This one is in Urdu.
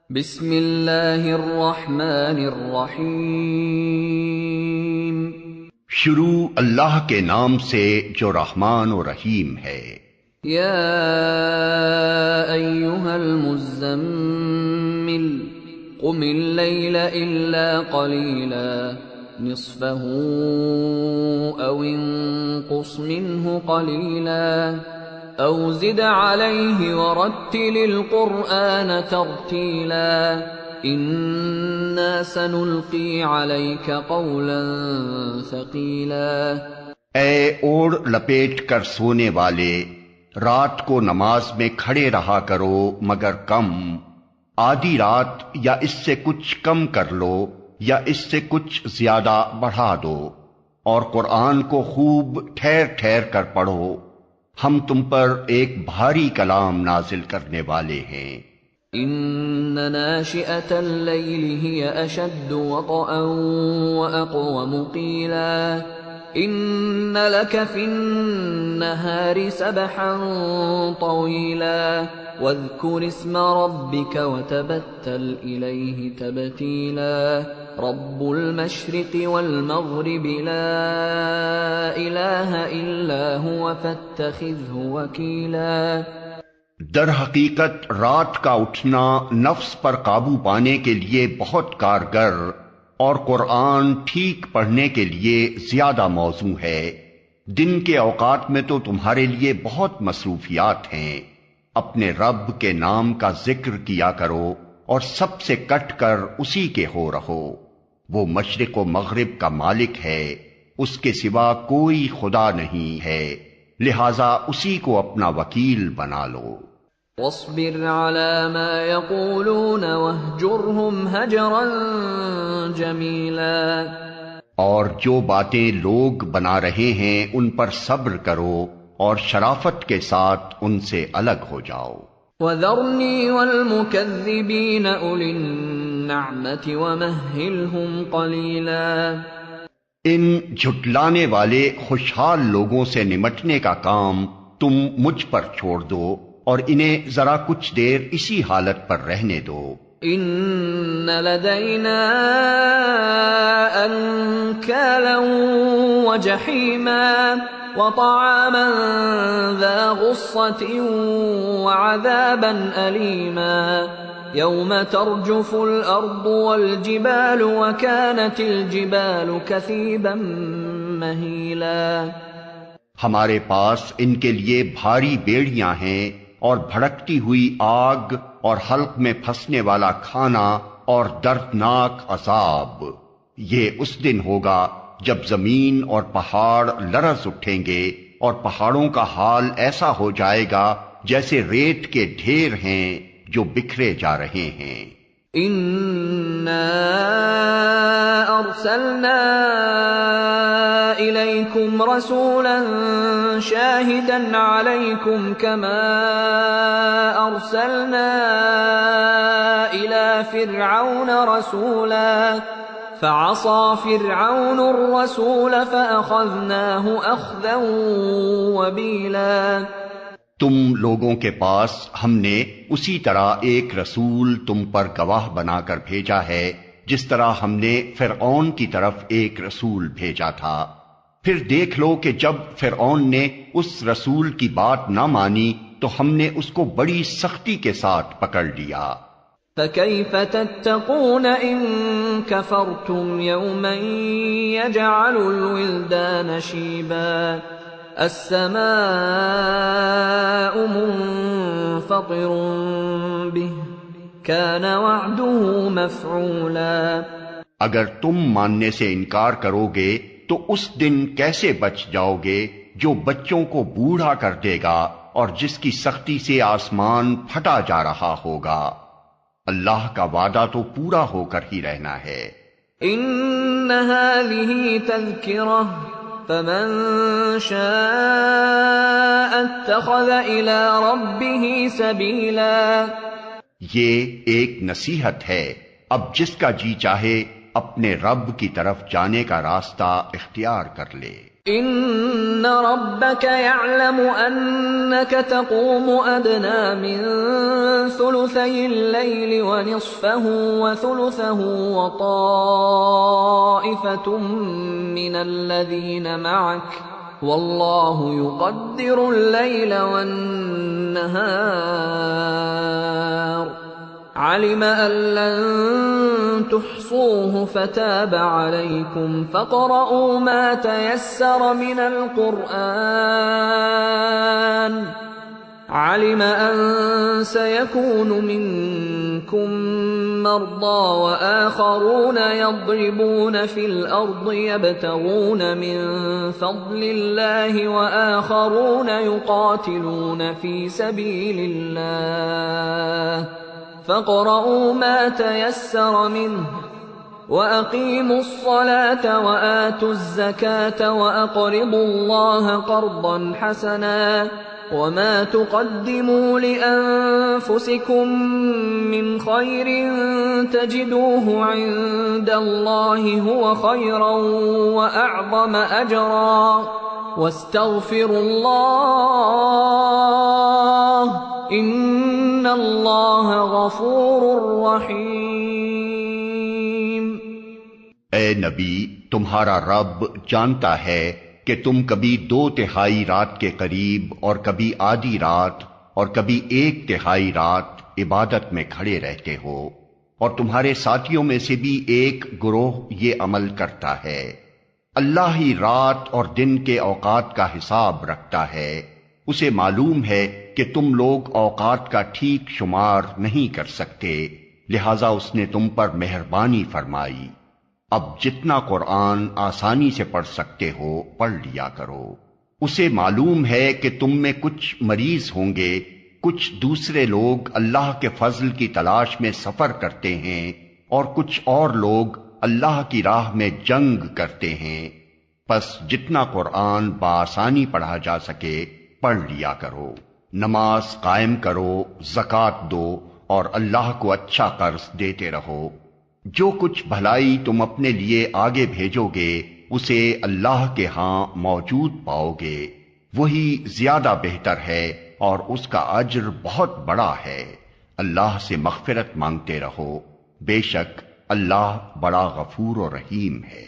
بسم اللہ الرحمن الرحیم۔ شروع اللہ کے نام سے جو رحمان و رحیم ہے۔ یا ایہا المزمل قم اللیل الا قلیلا نصفہ او انقص منہ قلیلا او زد علیہ ورتل القرآن ترتیلا انا سنلقی علیک قولا ثقیلا۔ اے اوڑ لپیٹ کر سونے والے، رات کو نماز میں کھڑے رہا کرو مگر کم، آدھی رات یا اس سے کچھ کم کر لو یا اس سے کچھ زیادہ بڑھا دو، اور قرآن کو خوب ٹھہر ٹھہر کر پڑھو، ہم تم پر ایک بھاری کلام نازل کرنے والے ہیں۔ ان ناشئة اللیل ہی اشد وطئا واقوم قیلا ان لک فی النہار سبحا طویلا واذکر اسم ربک وتبتل الیہ تبتیلا رب المشرق والمغرب لا الہ الا هو فاتخذہ وکیلا۔ در حقیقت رات کا اٹھنا نفس پر قابو پانے کے لیے بہت کارگر اور قرآن ٹھیک پڑھنے کے لیے زیادہ موزوں ہے۔ دن کے اوقات میں تو تمہارے لیے بہت مصروفیات ہیں، اپنے رب کے نام کا ذکر کیا کرو اور سب سے کٹ کر اسی کے ہو رہو۔ وہ مشرق و مغرب کا مالک ہے، اس کے سوا کوئی خدا نہیں ہے، لہذا اسی کو اپنا وکیل بنا لو۔ واصبر على ما يقولون واهجرهم هجرا جميلا۔ اور جو باتیں لوگ بنا رہے ہیں ان پر صبر کرو اور شرافت کے ساتھ ان سے الگ ہو جاؤ۔ وذرني والمكذبين أولي النعمة ومهلهم قليلا۔ ان جھٹلانے والے خوشحال لوگوں سے نمٹنے کا کام تم مجھ پر چھوڑ دو اور انہیں ذرا کچھ دیر اسی حالت پر رہنے دو۔ ان لدینا انکالا وجحیما وطعاما ذا غصة وعذابا ألیما یوم ترجف الارض والجبال وكانت الجبال کثیبا مہیلا۔ ہمارے پاس ان کے لیے بھاری بیڑیاں ہیں اور بھڑکتی ہوئی آگ اور حلق میں پھنسنے والا کھانا اور دردناک عذاب۔ یہ اس دن ہوگا جب زمین اور پہاڑ لرز اٹھیں گے اور پہاڑوں کا حال ایسا ہو جائے گا جیسے ریت کے ڈھیر ہیں جو بکھرے جا رہے ہیں۔ اِنَّا أَرْسَلْنَا إِلَيْكُمْ رَسُولًا شَاهِدًا عَلَيْكُمْ كَمَا أَرْسَلْنَا إِلَى فِرْعَوْنَ رَسُولًا فَعَصَى فِرْعَوْنُ الرَّسُولَ فَأَخَذْنَاهُ أَخْذًا وَبِيلًا۔ تم لوگوں کے پاس ہم نے اسی طرح ایک رسول تم پر گواہ بنا کر بھیجا ہے جس طرح ہم نے فرعون کی طرف ایک رسول بھیجا تھا۔ پھر دیکھ لو کہ جب فرعون نے اس رسول کی بات نہ مانی تو ہم نے اس کو بڑی سختی کے ساتھ پکڑ لیا۔ فَكَيْفَ تَتَّقُونَ إِن كَفَرْتُمْ يَوْمًا يَجْعَلُ الْوِلْدَانَ شِيبًا السَّمَاءُ مُنفَطِرٌ بِهِ كَانَ وَعْدُهُ مَفْعُولًا۔ اگر تم ماننے سے انکار کرو گے تو اس دن کیسے بچ جاؤ گے جو بچوں کو بوڑھا کر دے گا اور جس کی سختی سے آسمان پھٹا جا رہا ہوگا۔ اللہ کا وعدہ تو پورا ہو کر ہی رہنا ہے۔ إِنَّ هَٰذِهِ تَذْكِرَةٌ فَمَن شَاءَ اتَّخَذَ إِلَىٰ رَبِّهِ سَبِيلًا۔ یہ ایک نصیحت ہے، اب جس کا جی چاہے اپنے رب کی طرف جانے کا راستہ اختیار کر لے۔ ان ربك يعلم انك تقوم ادنى من ثلثي الليل ونصفه وثلثه وطائفة من الذين معك والله يقدر الليل والنهار علم ان لن تحصوه فتاب عليكم فاقرؤوا ما تيسر من القرآن علم ان سيكون منكم مرضى واخرون يضربون في الارض يبتغون من فضل الله واخرون يقاتلون في سبيل الله فاقرؤوا ما تيسر منه وَأَقِيمُوا الصَّلَاةَ وَآتُوا الزَّكَاةَ وَأَقْرِضُوا اللَّهَ قَرْضًا حَسَنًا وَمَا تُقَدِّمُوا لِأَنفُسِكُم مِّنْ خَيْرٍ تَجِدُوهُ عِندَ اللَّهِ هُوَ خَيْرًا وَأَعْظَمَ أَجْرًا وَاسْتَغْفِرُوا اللَّهَ إِنَّ اللَّهَ غَفُورٌ رَّحِيمٌ۔ اے نبی، تمہارا رب جانتا ہے کہ تم کبھی 2/3 رات کے قریب اور کبھی آدھی رات اور کبھی 1/3 رات عبادت میں کھڑے رہتے ہو، اور تمہارے ساتھیوں میں سے بھی ایک گروہ یہ عمل کرتا ہے۔ اللہ ہی رات اور دن کے اوقات کا حساب رکھتا ہے۔ اسے معلوم ہے کہ تم لوگ اوقات کا ٹھیک شمار نہیں کر سکتے، لہذا اس نے تم پر مہربانی فرمائی۔ اب جتنا قرآن آسانی سے پڑھ سکتے ہو پڑھ لیا کرو۔ اسے معلوم ہے کہ تم میں کچھ مریض ہوں گے، کچھ دوسرے لوگ اللہ کے فضل کی تلاش میں سفر کرتے ہیں، اور کچھ اور لوگ اللہ کی راہ میں جنگ کرتے ہیں۔ پس جتنا قرآن بآسانی پڑھا جا سکے پڑھ لیا کرو۔ نماز قائم کرو، زکوٰۃ دو، اور اللہ کو اچھا قرض دیتے رہو۔ جو کچھ بھلائی تم اپنے لیے آگے بھیجو گے اسے اللہ کے ہاں موجود پاؤ گے، وہی زیادہ بہتر ہے اور اس کا اجر بہت بڑا ہے۔ اللہ سے مغفرت مانگتے رہو، بے شک اللہ بڑا غفور و رحیم ہے۔